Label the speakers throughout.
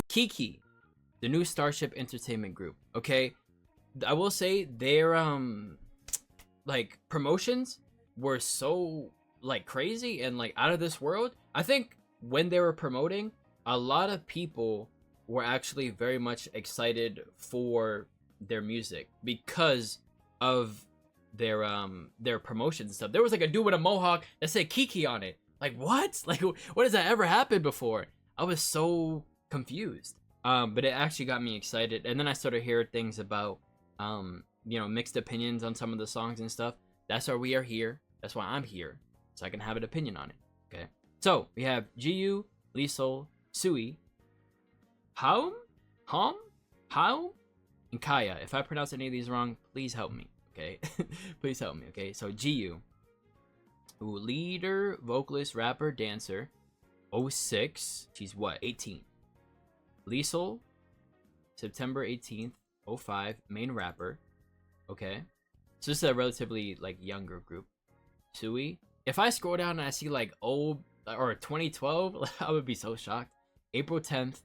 Speaker 1: KiiiKiii, the new Starship Entertainment Group. Okay, I will say their like promotions were so like crazy and like out of this world. I think when they were promoting, a lot of people were actually very much excited for their music because of their promotions and stuff. There was like a dude with a mohawk that said KiiiKiii on it. Like what? Like what has that ever happened before? I was so confused. But it actually got me excited. And then I started hearing things about you know, mixed opinions on some of the songs and stuff. That's why we are here. That's why I'm here, so I can have an opinion on it. Okay. So we have GU, Liesel, Sui, Haum, and Kaya. If I pronounce any of these wrong, please help me. Okay. Please help me. Okay. So GU, leader, vocalist, rapper, dancer, 06. She's what? 18. Liesel, September 18th, 05, main rapper. Okay. So this is a relatively like younger group. Sui. If I scroll down and I see like old or 2012, I would be so shocked. April 10th,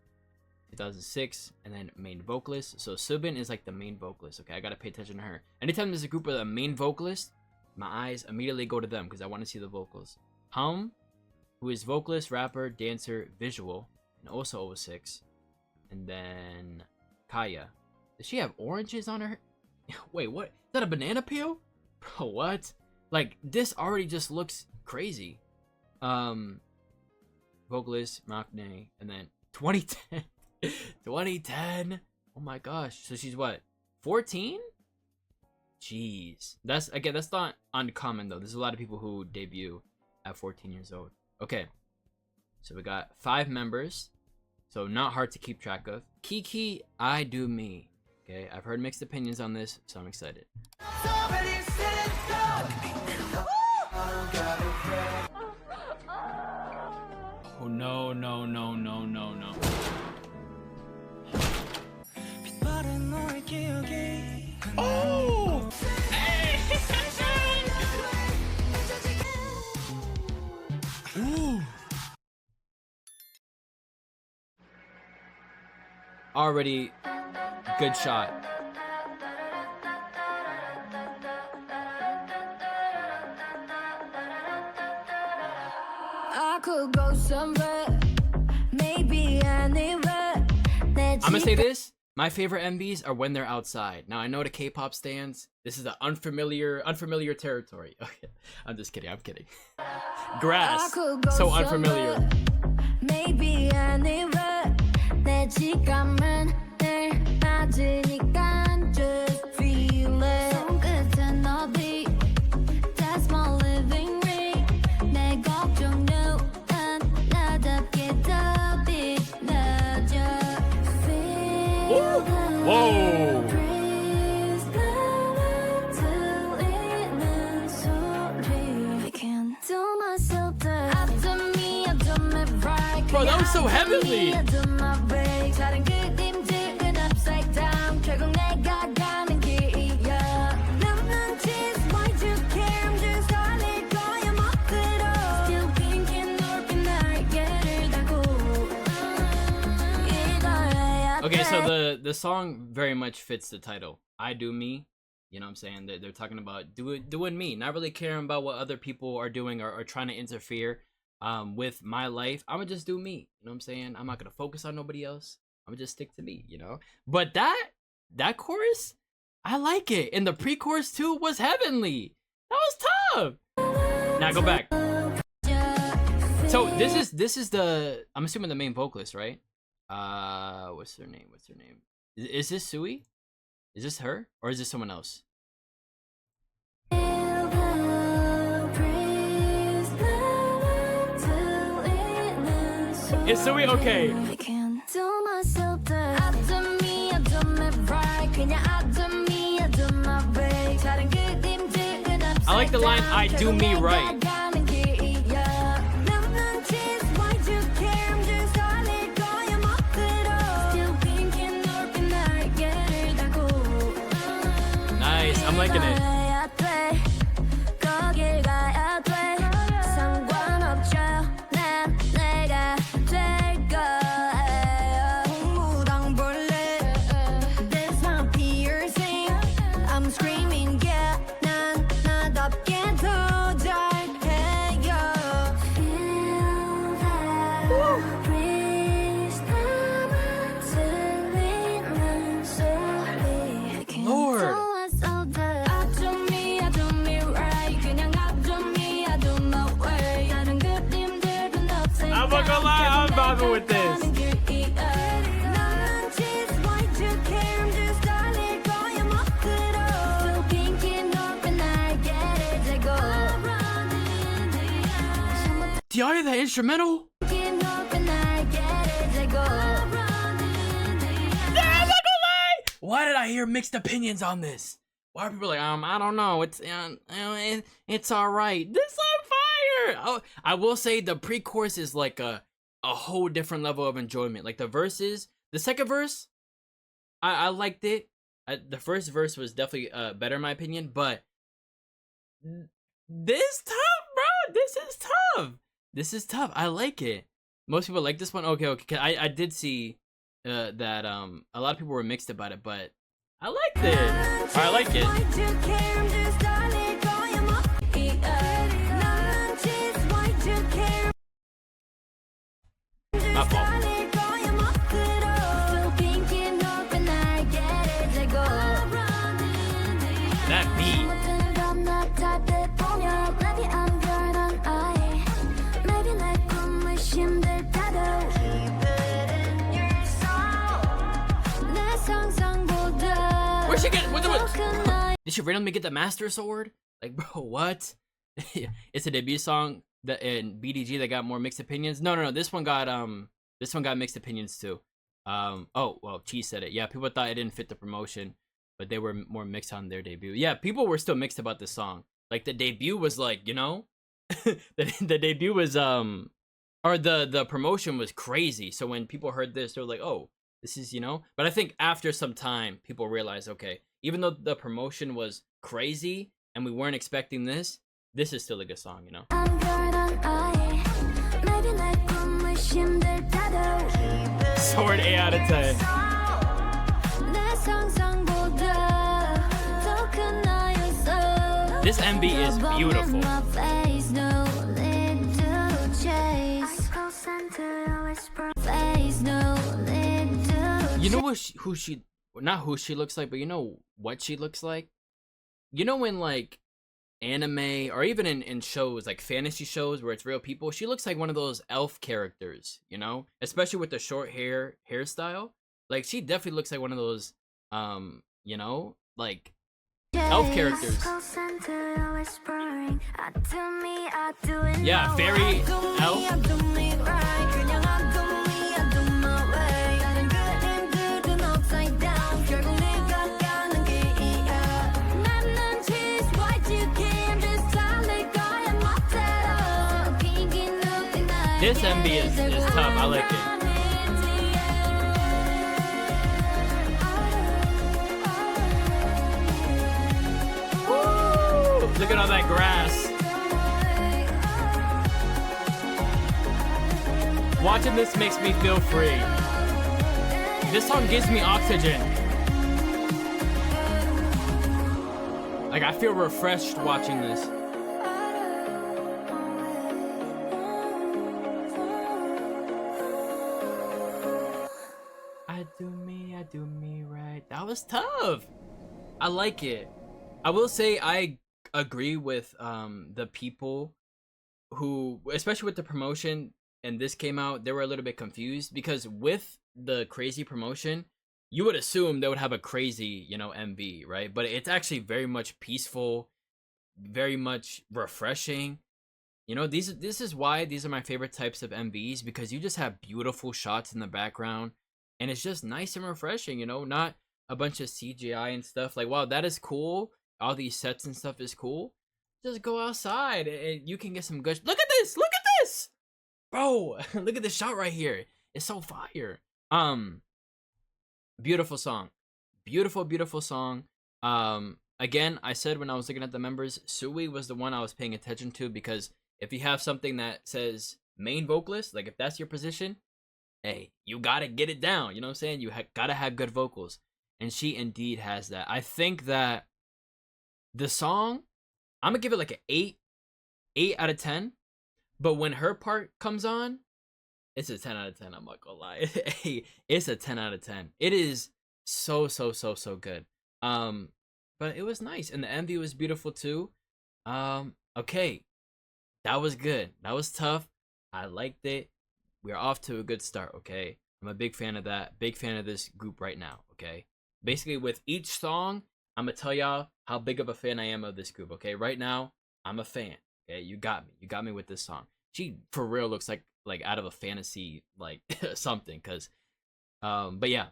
Speaker 1: 2006, and then main vocalist. So Subin is like the main vocalist. Okay, I gotta pay attention to her. Anytime there's a group with a main vocalist, my eyes immediately go to them because I want to see the vocals. Haum, who is vocalist, rapper, dancer, visual, and also 06. And then Kaya. Does she have oranges on her? Wait, what? Is that a banana peel? Bro, what? Like, this already just looks crazy. Vocalist, Maknae, and then 2010. 2010. Oh my gosh. So she's what? 14? Jeez. That's, again, that's not uncommon though. There's a lot of people who debut at 14 years old. Okay. So we got 5 members. So not hard to keep track of. KiiiKiii, I Do Me. Okay, I've heard mixed opinions on this, so I'm excited. Oh no, no, no, no, no, no. Oh! Ooh. Already good shot. I could go somewhere, maybe anywhere. I'm gonna say this. My favorite MVs are when they're outside. Now I know the K-pop stands. This is an unfamiliar territory. Okay, I'm just kidding. I'm kidding. Grass, so unfamiliar.
Speaker 2: Maybe anywhere. 지감은 늘 맞으니까 just feel it. 손끝은 어디? That's my living ring. 내 걱정은 나답게 더 빛나줘. Feel
Speaker 1: Whoa.
Speaker 2: breeze 나와 들리는 소리. I can't do myself there. I do me right.
Speaker 1: Bro, that was so heavenly. Okay, so the song very much fits the title. I do me. You know what I'm saying? They're talking about doing me, not really caring about what other people are doing or trying to interfere with my life. I'm gonna just do me. You know what I'm saying? I'm not gonna focus on nobody else. I'm gonna just stick to me, you know? But that chorus, I like it. And the pre-chorus too was heavenly. That was tough. Now go back. So this is the, I'm assuming the main vocalist, right? What's her name? Is this Sui? Is this her? Or is this someone else? Is Sui okay? I like the line, I do me right. Nice, I'm liking it. Lord. I'm not gonna lie, I'm vibing with this. Do y'all hear that instrumental? Yeah, I'm not gonna lie. Why did I hear mixed opinions on this? Why are people like, I don't know, it's all right. This on fire. Oh, I will say the pre-chorus is like a whole different level of enjoyment. Like the verses, the second verse, I liked it. The first verse was definitely better in my opinion, but this tough, bro. This is tough. This is tough. I like it. Most people like this one. Okay. I did see that a lot of people were mixed about it, but I liked it. I like it. My fault. That beat. Where'd she get? What? Did she randomly get the Master Sword? Like, bro, what? It's a debut song that in BTG that got more mixed opinions. No. This one got mixed opinions too. Oh well, Cheese said it. Yeah, people thought it didn't fit the promotion, but they were more mixed on their debut. Yeah, people were still mixed about this song. Like the debut was like, you know, the debut was or the promotion was crazy. So when people heard this, they were like, oh, this is, you know. But I think after some time, people realized, okay, even though the promotion was crazy and we weren't expecting this is still a good song, you know. Sword 8 out of 10. This MV is beautiful. You know not who she looks like, but you know what she looks like? You know when like anime or even in shows like fantasy shows where it's real people, she looks like one of those elf characters, you know, especially with the short hairstyle. Like she definitely looks like one of those you know, like elf characters. Yeah, fairy elf. This MV is tough. I like it. Woo! Look at all that grass. Watching this makes me feel free. This song gives me oxygen. Like I feel refreshed watching this. I do me right. That was tough. I like it. I will say I agree with the people who, especially with the promotion and this came out, they were a little bit confused because with the crazy promotion, you would assume they would have a crazy, you know, MV, right? But it's actually very much peaceful, very much refreshing. You know, this is why these are my favorite types of MVs, because you just have beautiful shots in the background and it's just nice and refreshing, you know, not a bunch of CGI and stuff. Like, wow, that is cool. All these sets and stuff is cool. Just go outside and you can get some good. Look at this. Look at this. Bro, look at this shot right here. It's so fire. Beautiful song. Beautiful song. Again, I said when I was looking at the members, Sui was the one I was paying attention to, because if you have something that says main vocalist, like if that's your position, hey, you gotta get it down. You know what I'm saying? You gotta have good vocals. And she indeed has that. I think that the song, I'm gonna give it like an 8 out of 10. But when her part comes on, It's a 10 out of 10. I'm not gonna lie. Hey, it's a 10 out of 10. It is so good. But it was nice, and the MV was beautiful too. Okay, that was good. That was tough. I liked it. We're off to a good start. Okay, I'm a big fan of that. Big fan of this group right now. Okay, basically with each song, I'm gonna tell y'all how big of a fan I am of this group. Okay, right now I'm a fan. Okay, you got me. You got me with this song. She for real looks like out of a fantasy like something. Cause but yeah.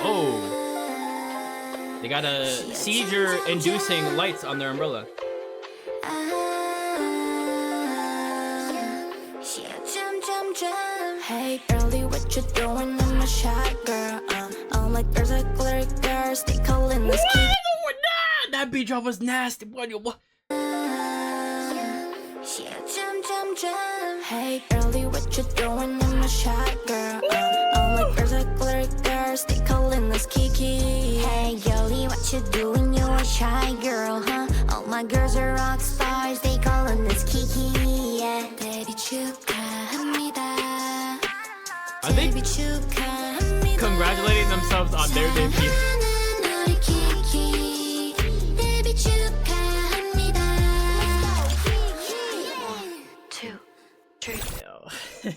Speaker 1: Oh, they got a seizure-inducing lights on their umbrella.
Speaker 2: Hey girlie, what you doing? I'm a shy girl. All my girls are glitter girls. They calling this KiiiKiii.
Speaker 1: That beat drop was nasty. What?
Speaker 2: Hey girlie, what you doing? I'm a shy girl. All my girls are glitter girls. They calling this KiiiKiii. Hey girlie, what you doing? You a shy girl, huh? All my girls are rock stars. They calling this KiiiKiii. Yeah, baby, 축하합니다.
Speaker 1: Are they congratulating themselves on their debut?
Speaker 2: 2, 3.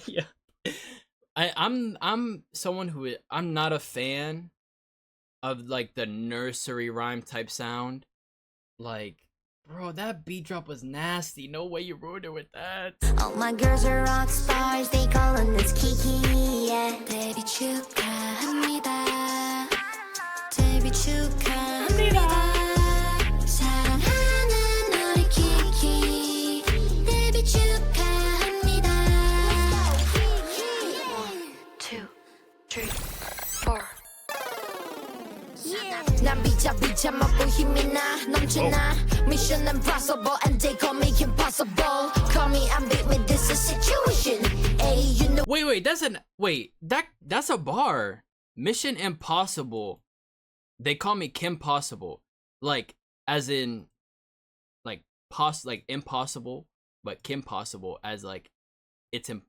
Speaker 1: Yeah. I'm someone who I'm not a fan of like the nursery rhyme type sound. Like, bro, that beat drop was nasty. No way you ruined it with that.
Speaker 2: All my girls are rock stars. They calling this KiiiKiii. Yeah, baby, 축하합니다. Baby, 축하합니다. 사랑하는 우리 KiiiKiii. Baby, 축하합니다. 2, 3, 4. 난 비자 먹고 힘이 나 넘쳐나. Mission impossible and they call me impossible. Call me and beat me, this is situation. Hey, you know.
Speaker 1: That's a bar. Mission Impossible. They call me Kim Possible. Like as in like impossible, but Kim Possible as like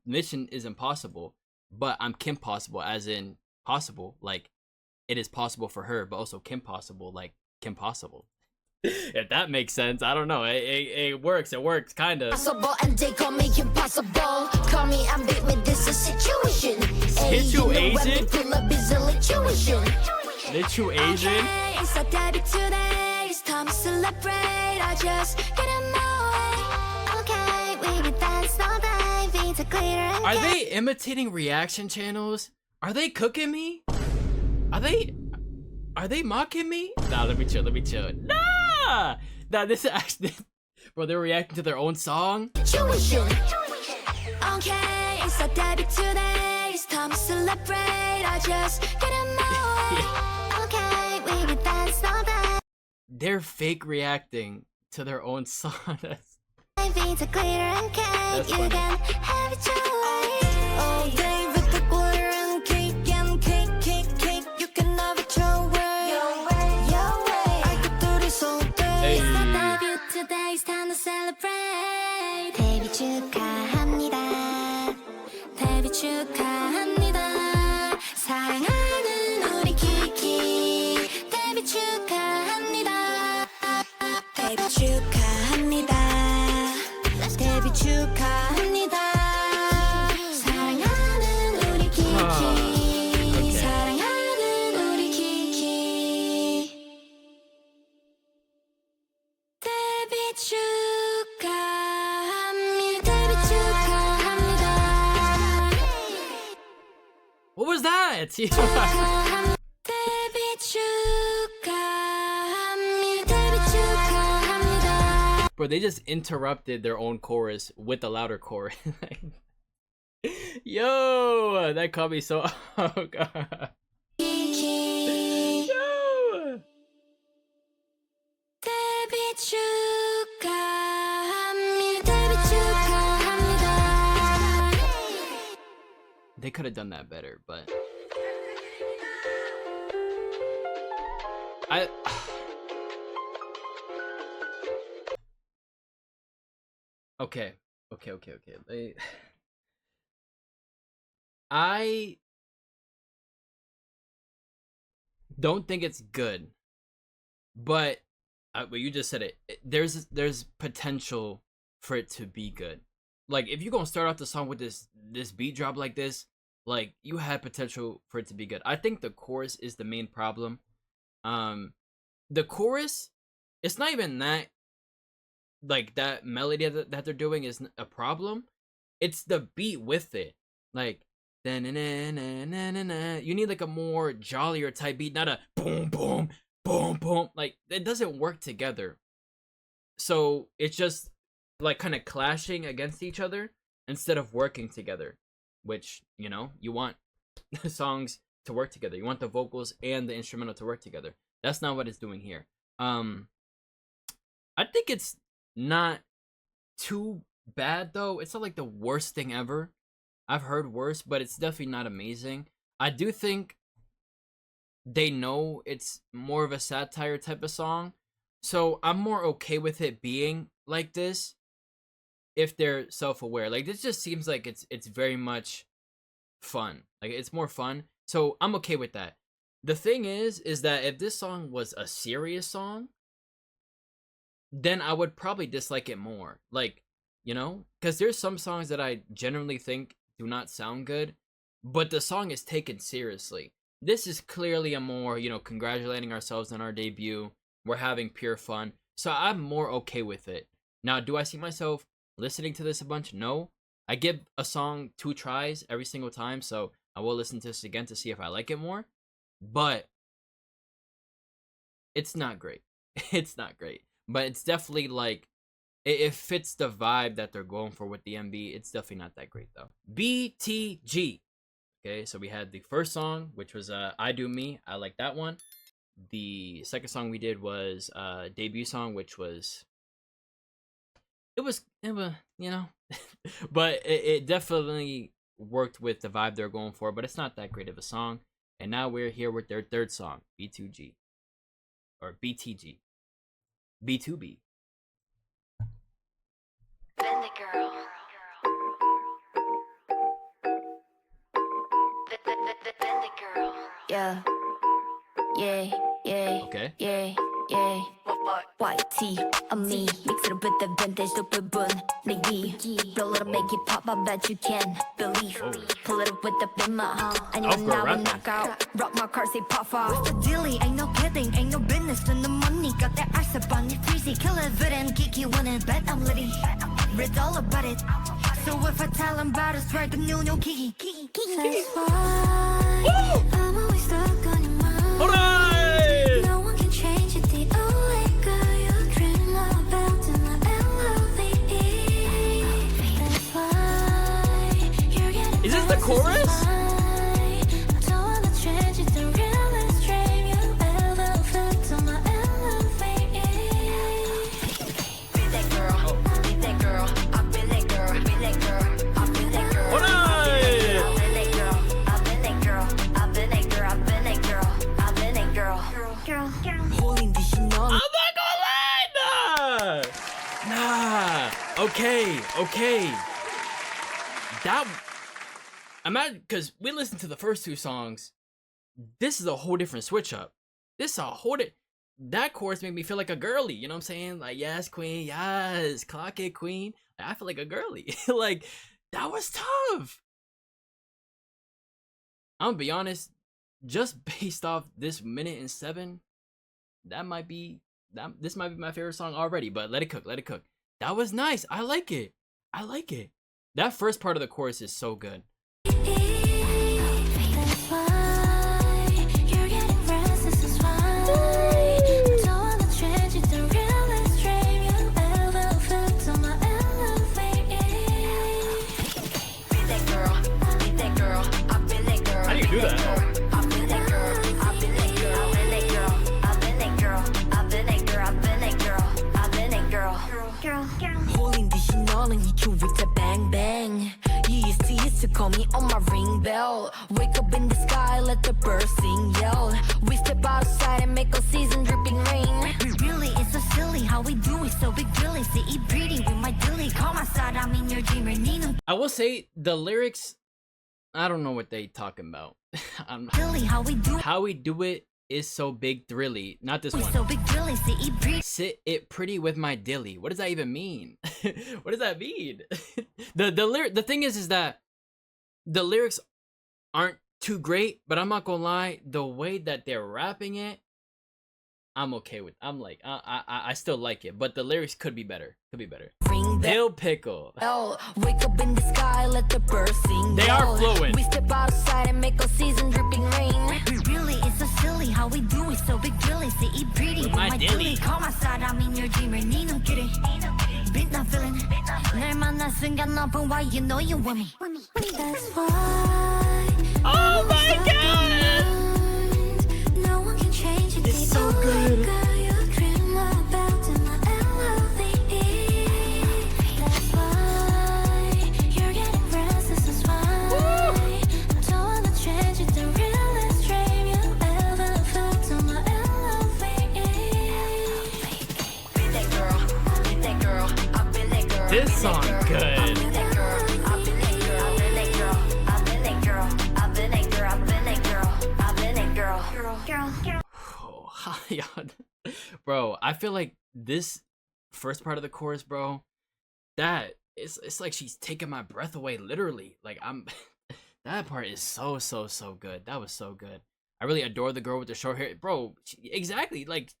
Speaker 1: mission is impossible, but I'm Kim Possible as in possible, like it is possible for her, but also Kim Possible, like Kim Possible. If that makes sense, I don't know. It works. It works, kind of.
Speaker 2: And they call me impossible. Call me and beat me. This is situation.
Speaker 1: Situation.
Speaker 2: Situation.
Speaker 1: Situation.
Speaker 2: It's a debut today. It's time to celebrate. I just get in my way. Okay, we will dance all day. Beats are clear and
Speaker 1: Are they imitating reaction channels? Are they cooking me? Are they mocking me? Nah, let me chill. Nah, this is actually, bro, they're reacting to their own song.
Speaker 2: Situation. Okay, it's a debut today. It's time to celebrate. I just get in my way. Okay, we will dance all day.
Speaker 1: They're fake reacting to their own song. That's
Speaker 2: Beats are clear and cake. You
Speaker 1: funny.
Speaker 2: can have it your way. All day with the glitter and cake and cake. You can have it your way. Your way. I could do this all day.
Speaker 1: Hey.
Speaker 2: It's a debut today. It's time to celebrate. 데뷔 축하합니다. 데뷔 축하합니다. 사랑하는 우리 KiiiKiii. 데뷔 축하합니다. 데뷔 축하합니다. 데뷔 축하합니다. 사랑하는 우리 KiiiKiii. 사랑하는 우리 KiiiKiii. 데뷔 축하합니다. 데뷔 축하합니다.
Speaker 1: what was that?
Speaker 2: 데뷔 축하합니다. 데뷔 축하합니다.
Speaker 1: Bro, they just interrupted their own chorus with the louder chorus. Yo, that caught me so. Oh god.
Speaker 2: KiiiKiii.
Speaker 1: Yo.
Speaker 2: 데뷔 축하합니다. 데뷔 축하합니다.
Speaker 1: They could have done that better, but Okay. I don't think it's good, but well, you just said it. There's potential for it to be good. Like if you're gonna start off the song with this beat drop like this, like you had potential for it to be good. I think the chorus is the main problem. The chorus, it's not even that. Like that melody that they're doing is a problem. It's the beat with it. Like you need like a more jollier type beat, not a boom boom boom boom. Like it doesn't work together. So it's just like kind of clashing against each other instead of working together, which, you know, you want songs to work together. You want the vocals and the instrumental to work together. That's not what it's doing here. I think it's not too bad though. It's not like the worst thing ever. I've heard worse, but it's definitely not amazing. I do think they know it's more of a satire type of song, so I'm more okay with it being like this if they're self-aware. Like this just seems like it's very much fun. Like it's more fun, so I'm okay with that. The thing is that if this song was a serious song, then I would probably dislike it more. Like, you know, because there's some songs that I generally think do not sound good, but the song is taken seriously. This is clearly a more, you know, congratulating ourselves on our debut. We're having pure fun. So I'm more okay with it. Now, do I see myself listening to this a bunch? No. I give a song 2 tries every single time, so I will listen to this again to see if I like it more. But it's not great. It's not great. But it's definitely like, it fits the vibe that they're going for with the MV. It's definitely not that great though. BTG. Okay, so we had the first song, which was I Do Me. I like that one. The second song we did was debut song, which was, it was you know, but it definitely worked with the vibe they're going for, but it's not that great of a song. And now we're here with their third song, B2G, or BTG. B2B.
Speaker 2: Bend it, girl. Bend it, girl. Yeah.
Speaker 1: Okay.
Speaker 2: YT on me. Mix it up with the vintage super bun. Nigga, roll it up, make it pop. I bet you can believe. Pull it up with the bimmer. And you now will knock out. Rock my car, say puff off. What's the dealie? Ain't no kidding, ain't no business. Spend the money, got that ice up on it. Freezy, kill it, fit and KiiiKiii winning. Bet I'm litty. Read all about it. So if I tell them about it, swear the new KiiiKiii. That's why I'm always stuck on your mind.
Speaker 1: Alright!
Speaker 2: No one can change it. The only girl you dream about in the LOVE. That's why you're getting.
Speaker 1: Is this the chorus?
Speaker 2: I don't wanna change it. The realest dream you ever felt on my LOVE. Be that girl, be that girl. I've been that girl, be that girl. I've been that girl.
Speaker 1: Alright!
Speaker 2: I've been that girl, I've been that girl. I've been that girl, I've been that girl. I've been that girl. Holding this
Speaker 1: I'm not gonna lie, nah. Okay. That, I'm not, because we listened to the first 2 songs. This is a whole different switch up. This is a whole that chorus made me feel like a girly. You know what I'm saying? Like, yes, queen, yes, clock it, queen. I feel like a girly. Like, that was tough. I'm gonna be honest, just based off this 1:07, this might be my favorite song already, but let it cook. That was nice. I like it. That first part of the chorus is so good.
Speaker 2: That's why you're getting restless. That's why don't wanna change it. The realest dream you ever felt on my LOVE. Be that girl, I've been that girl.
Speaker 1: How do you do that?
Speaker 2: I've been that girl, I've been that girl. I've been that girl, I've been that girl. I've been that girl, I've been that girl. Holding this shit all and you can reach a bang bang. You used to call me on my ring bell. Wake up in the sky, let the birds sing, yell. We step outside and make a season.
Speaker 1: I will say the lyrics, I don't know what they talking about. How we do it is so big thrilly. Not this one. Sit it pretty with my dilly. What does that even mean? What does that mean? The thing is that the lyrics aren't too great, but I'm not gonna lie, the way that they're rapping it, I'm okay with. I'm like, I still like it, but the lyrics could be better. Could be better. Dill pickle.
Speaker 2: Wake up in the sky, let the birds sing.
Speaker 1: They are fluent.
Speaker 2: We step outside and make a season dripping rain. Really, it's so silly how we do it, so big really. See it pretty with my dilly. Come outside, I'm in your dreamer. 네 눈길에 빛나 feeling. 날 만난 순간 open why you know you want me. That's why.
Speaker 1: Oh my god!
Speaker 2: No one can change it.
Speaker 1: It's so good. This song good. Bro, I feel like this first part of the chorus, bro, that it's like she's taking my breath away, literally. Like I'm that part is so good. That was so good. I really adore the girl with the short hair, bro. Exactly, like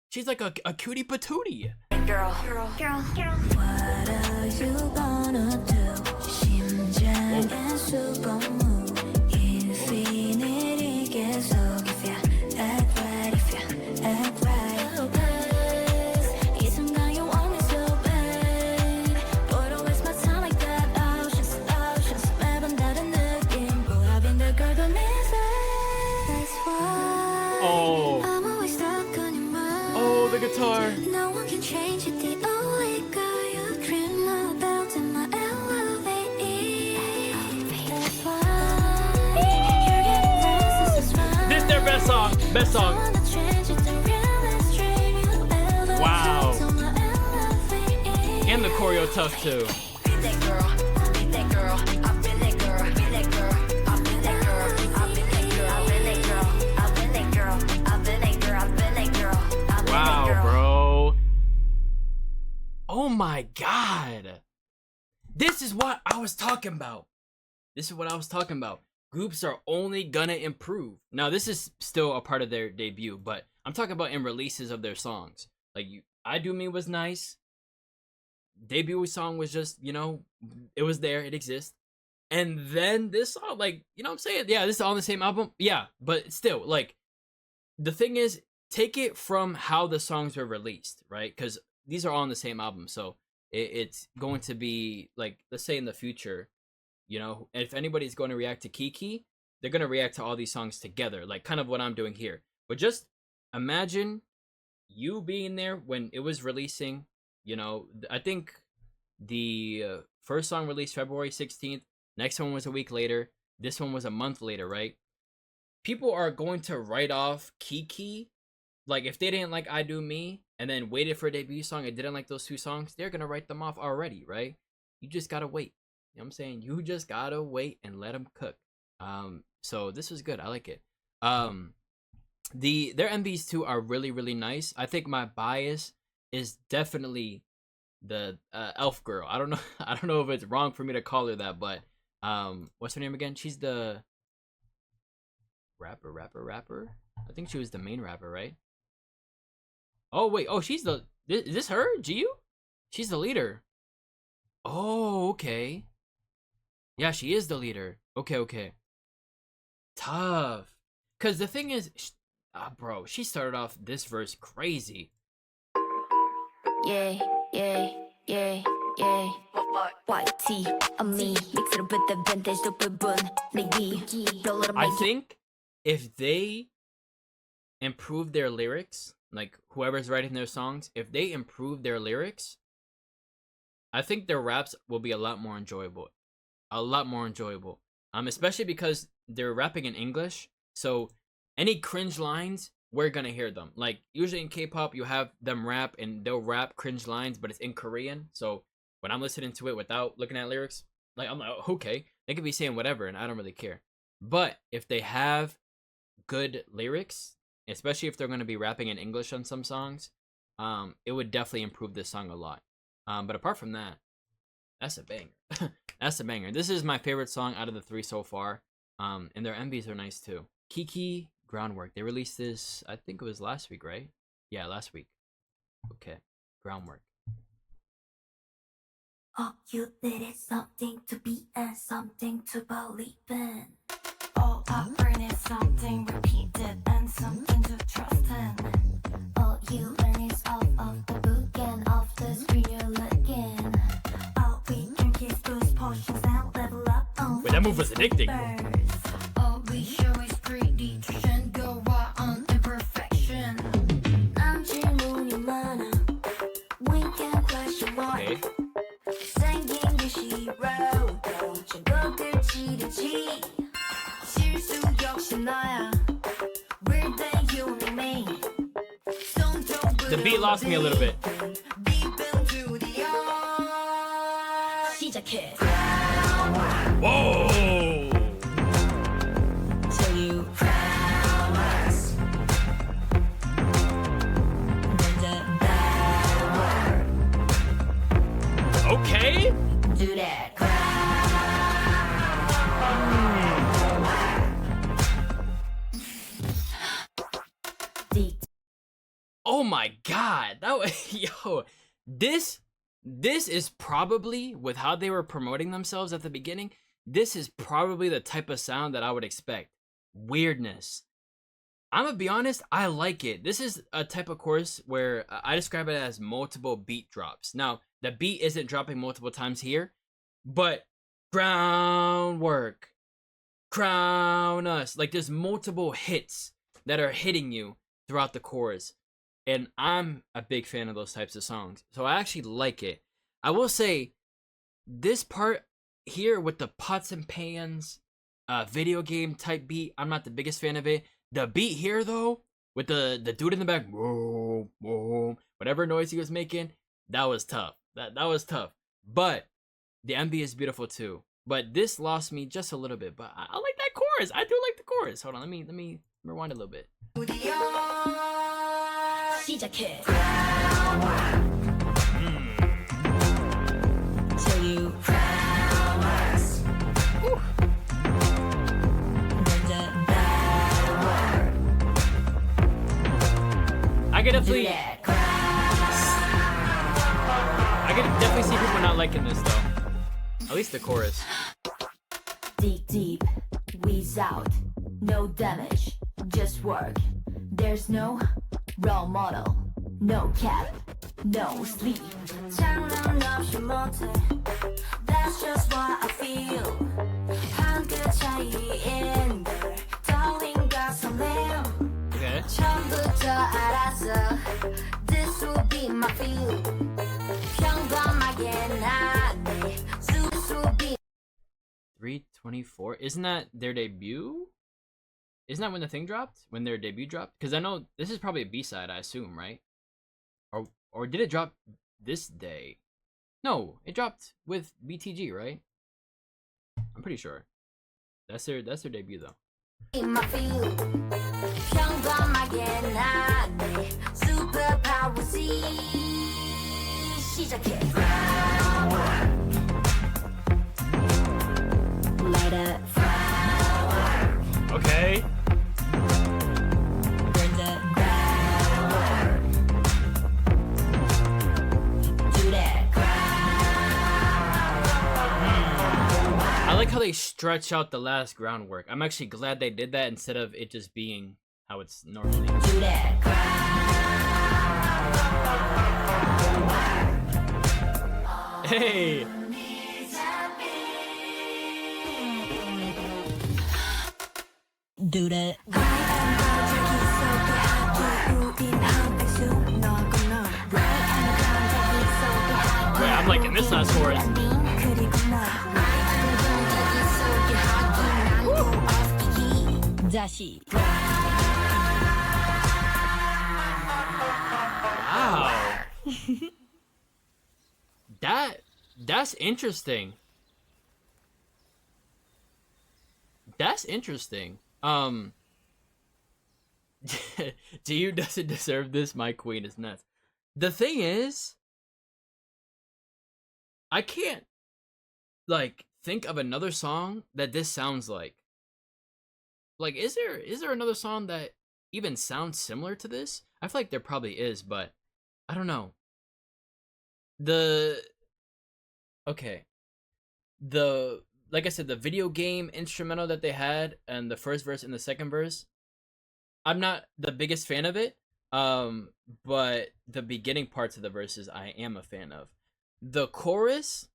Speaker 1: she's like a cutie patootie.
Speaker 2: Girl. What are you gonna do? 심장은 수고무 infinity 계속 if you act right, if you act right. 이 순간 you want me so bad, but don't waste my time like that. Options 매번 다른 느낌. But I've been the girl don't miss it. That's why I'm always stuck on your mind.
Speaker 1: Oh, the guitar.
Speaker 2: No one can change it. The only girl you dream about in my LOVE. That's why you're getting restless. That's why
Speaker 1: This is their best song. Best song. Wow. And the choreo tough too. Wow, bro. Oh my god. This is what I was talking about. This is what I was talking about. Groups are only gonna improve. Now, this is still a part of their debut, but I'm talking about in releases of their songs. Like, I Do Me was nice. Debut song was just, you know, it was there, it exists. And then this song, like, you know what I'm saying? Yeah, this is all on the same album. Yeah, but still, like, the thing is, take it from how the songs were released, right? Because these are all on the same album, so it's going to be, like, let's say in the future, you know, if anybody's going to react to KiiiKiii, they're going to react to all these songs together, like kind of what I'm doing here. But just imagine you being there when it was releasing, you know. I think the first song released February 16th, next one was a week later, this one was a month later, right? People are going to write off KiiiKiii, like if they didn't like I Do Me and then waited for a debut song and didn't like those two songs, they're going to write them off already, right? You just got to wait. You know what I'm saying? You just gotta wait and let them cook. So this was good. I like it. Their MVs too are really nice. I think my bias is definitely the elf girl. I don't know if it's wrong for me to call her that, but what's her name again? She's the rapper. I think she was the main rapper, right? Oh wait, she's the is this her? GU? She's the leader. Oh, okay. Yeah, she is the leader. Okay. Tough. Cause the thing is, bro, she started off this verse crazy.
Speaker 2: Yeah. YT, I'm me. Mix it up with the vintage, the bun.
Speaker 1: I think if they improve their lyrics, like whoever's writing their songs, if they improve their lyrics, I think their raps will be a lot more enjoyable. Especially because they're rapping in English, so any cringe lines, we're gonna hear them. Like usually in K-pop, you have them rap and they'll rap cringe lines, but it's in Korean, so when I'm listening to it without looking at lyrics, like I'm like, oh, okay, they could be saying whatever, and I don't really care. But if they have good lyrics, especially if they're going to be rapping in English on some songs, it would definitely improve this song a lot. But apart from that, that's a banger. That's a banger. This is my favorite song out of the 3 so far. And their MVs are nice too. KiiiKiii, Groundwork. They released this, I think it was last week, right? Yeah, last week. Okay, Groundwork.
Speaker 2: All you did is something to be and something to believe in. All I learn is something repeated and something to trust in. All you learn is off of the book and off the screen you're looking. All we drink is boost potions and level up on.
Speaker 1: Wait, that move was addicting.
Speaker 2: All we show is prediction, go out on imperfection. 난 질문이 많아. We can question why.
Speaker 1: Okay.
Speaker 2: 생긴 게 싫어. 저것들 지르지. 실수 역시 나야. We're the unique me.
Speaker 1: The beat lost me a little bit.
Speaker 2: 시작해.
Speaker 1: Whoa!
Speaker 2: Till you promise.
Speaker 1: Okay.
Speaker 2: Do that.
Speaker 1: Oh my god, that was yo. This is probably, with how they were promoting themselves at the beginning, this is probably the type of sound that I would expect. Weirdness. I'm gonna be honest, I like it. This is a type of chorus where I describe it as multiple beat drops. Now, the beat isn't dropping multiple times here, but groundwork, crown us. Like, there's multiple hits that are hitting you throughout the chorus. And I'm a big fan of those types of songs. So I actually like it. I will say, this part here with the pots and pans, video game type beat, I'm not the biggest fan of it. The beat here, though, with the dude in the back, whoa, whoa, whatever noise he was making, that was tough. That was tough. But the MV is beautiful too. But this lost me just a little bit. But I like that chorus. I do like the chorus. Hold on, let me rewind a little bit.
Speaker 2: 시작해. Till you promise.
Speaker 1: I can definitely see people not liking this though. At least the chorus.
Speaker 2: Dig deep, wheeze out, no damage, just work. There's no role model, no cap, no sleep. 장난 없이 못해. That's just what I feel. 한 끗 차이인 걸 떨림과 설렘.
Speaker 1: Okay.
Speaker 2: 처음부터 알았어. This will be my field. 평범하게 나네. This will be.
Speaker 1: 324. Isn't that their debut? Isn't that when the thing dropped? When their debut dropped? Because I know this is probably a B-side, I assume, right? Or did it drop this day? No, it dropped with BTG, right? I'm pretty sure. That's their debut though.
Speaker 2: In my field. 평범하게 나네. Superpower 시작해. Light up.
Speaker 1: Okay. I like how they stretch out the last groundwork. I'm actually glad they did that instead of it just being how it's normally. Hey!
Speaker 2: Do that.
Speaker 1: Wait, I'm liking this last chorus.
Speaker 2: 다시.
Speaker 1: Wow. That's interesting. That's interesting. Do you doesn't deserve this? My queen is nuts. The thing is, I can't like think of another song that this sounds like. Like, is there another song that even sounds similar to this? I feel like there probably is, but I don't know. The okay, the like I said, the video game instrumental that they had and the first verse and the second verse, I'm not the biggest fan of it. But the beginning parts of the verses I am a fan of. The chorus,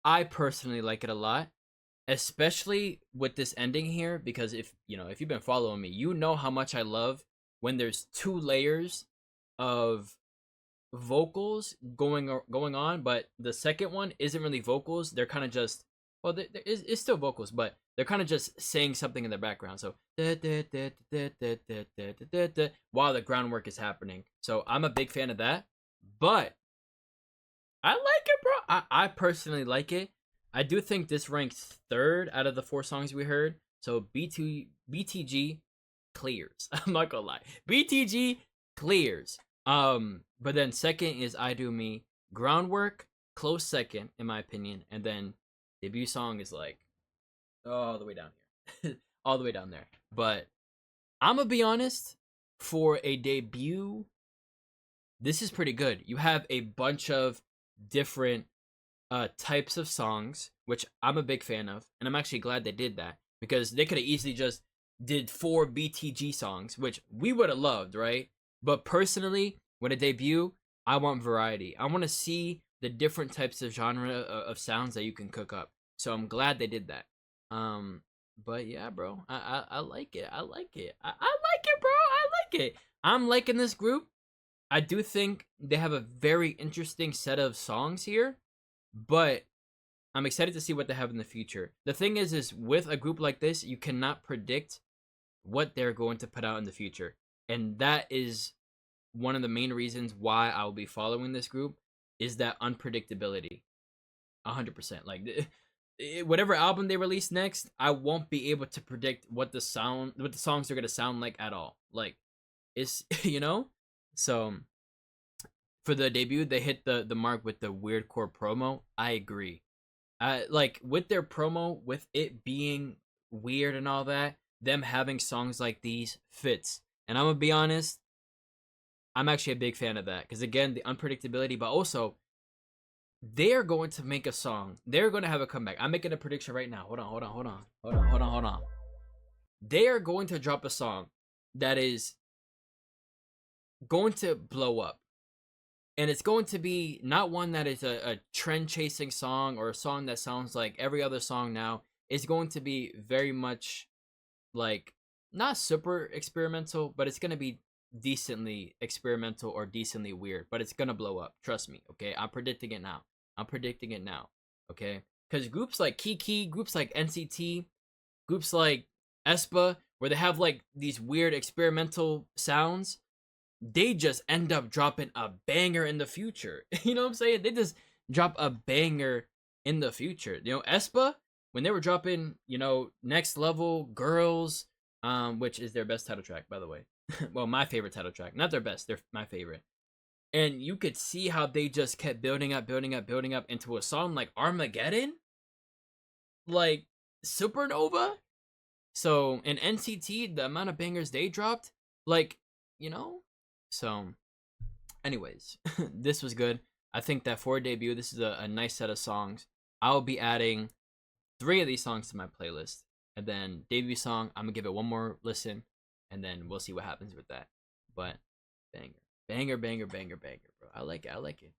Speaker 1: I personally like it a lot, especially with this ending here because if you've been following me, you know how much I love when there's two layers of vocals going on, but the second one isn't really vocals. They're kind of just it's still vocals, but they're kind of just saying something in the background. So while the groundwork is happening. So I'm a big fan of that. But I like it, bro. I personally like it. I do think this ranks third out of the 4 songs we heard. So BTG clears. I'm not gonna lie. BTG clears. But then second is I Do Me. Groundwork, close second, in my opinion. And then debut song is like all the way down here. All the way down there. But I'm gonna be honest, for a debut, this is pretty good. You have a bunch of different types of songs, which I'm a big fan of, and I'm actually glad they did that because they could have easily just did 4 BTG songs, which we would have loved, right? But personally, when a debut, I want variety. I want to see the different types of genre of sounds that you can cook up. So I'm glad they did that. But yeah, bro, I like it. I like it. I like it, bro. I like it. I'm liking this group. I do think they have a very interesting set of songs here, but I'm excited to see what they have in the future. The thing is with a group like this, you cannot predict what they're going to put out in the future. And that is one of the main reasons why I will be following this group is that unpredictability. 100%. Like whatever album they release next, I won't be able to predict what the songs are going to sound like at all. Like it's So for the debut, they hit the mark with the weird core promo. I agree. Like with their promo, with it being weird and all that, them having songs like these fits. And I'm gonna be honest, I'm actually a big fan of that because again, the unpredictability, but also they are going to make a song. They're going to have a comeback. I'm making a prediction right now. Hold on. They are going to drop a song that is going to blow up. And it's going to be not one that is a trend chasing song or a song that sounds like every other song now. It's going to be very much like not super experimental, but it's going to be decently experimental or decently weird, but it's going to blow up. Trust me. Okay. I'm predicting it now. Okay. Because groups like KiiiKiii, groups like NCT, groups like aespa, where they have like these weird experimental sounds, they just end up dropping a banger in the future. You know what I'm saying? They just drop a banger in the future. aespa, when they were dropping, Next Level, Girls, which is their best title track, by the way. Well, my favorite title track. Not their best, they're my favorite. And you could see how they just kept building up into a song like Armageddon, like Supernova. So in NCT, the amount of bangers they dropped, like, So, anyways, this was good. I think that for a debut, this is a nice set of songs. I'll be adding 3 of these songs to my playlist. And then debut song, I'm going to give it one more listen. And then we'll see what happens with that. But banger, bro. I like it.